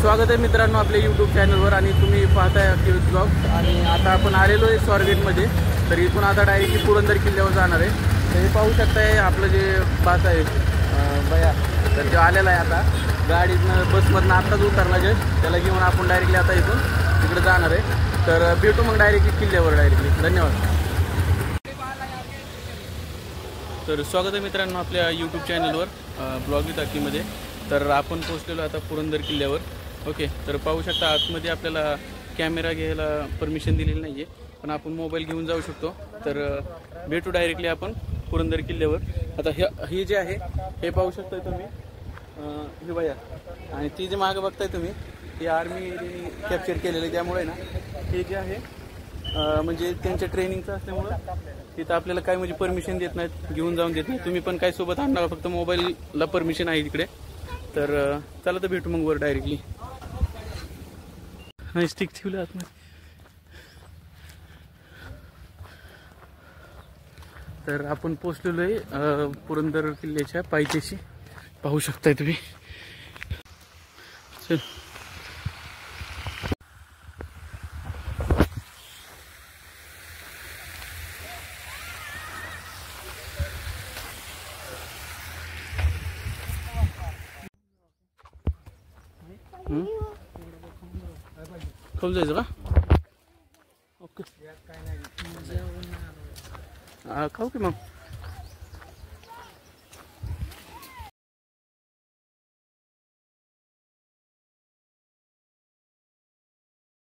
स्वागत आहे मित्रांनो आपल्या यूट्यूब चॅनलवर आणि तुम्ही पाहताय अखिल ब्लॉग। आणि आता आपण आलेलो आहे स्वारगेटमध्ये। तर इथून आता डायरेक्टली पुरंदर किल्ल्यावर जाणार आहे। तर हे पाहू शकताय आपलं जे बास आहे बया, तर ते आलेला आहे। आता गाडीतनं बसमधनं आत्ताच उतरला जे, त्याला घेऊन आपण डायरेक्टली आता इथून तिकडे जाणार आहे। तर भेटू मग डायरेक्टली किल्ल्यावर डायरेक्टली। धन्यवाद। तर स्वागत आहे मित्रांनो आपल्या यूट्यूब चॅनलवर ब्लॉग विथ अखिलमध्ये। तर आपण पोहोचलेलो आता पुरंदर किल्ल्यावर। ओके, तर पाहू शकता आतमध्ये आपल्याला कॅमेरा घ्यायला परमिशन दिलेली नाही आहे, पण आपण मोबाईल घेऊन जाऊ शकतो। तर भेटू डायरेक्टली आपण पुरंदर किल्ल्यावर। आता हे जे आहे हे पाहू शकताय तुम्ही, हे बघा। आणि ती जे मागं बघताय तुम्ही, ही आर्मी कॅप्चर केलेली, त्यामुळे ना हे जे आहे म्हणजे त्यांच्या ट्रेनिंगचं असल्यामुळं तिथं आपल्याला काय म्हणजे परमिशन देत नाहीत, घेऊन जाऊन देत नाही। तुम्ही पण काय सोबत आणणार, फक्त मोबाईलला परमिशन आहे तिकडे। तर चला तर भेटू मग वर डायरेक्टली। स्टिक ठेवलं आतमध्ये। तर आपण पोचलेलो आहे पुरंदर किल्ल्याच्या पायथ्याशी, पाहू शकताय तुम्ही। चल खाऊ जायचं का? ओके, खाऊ की मग।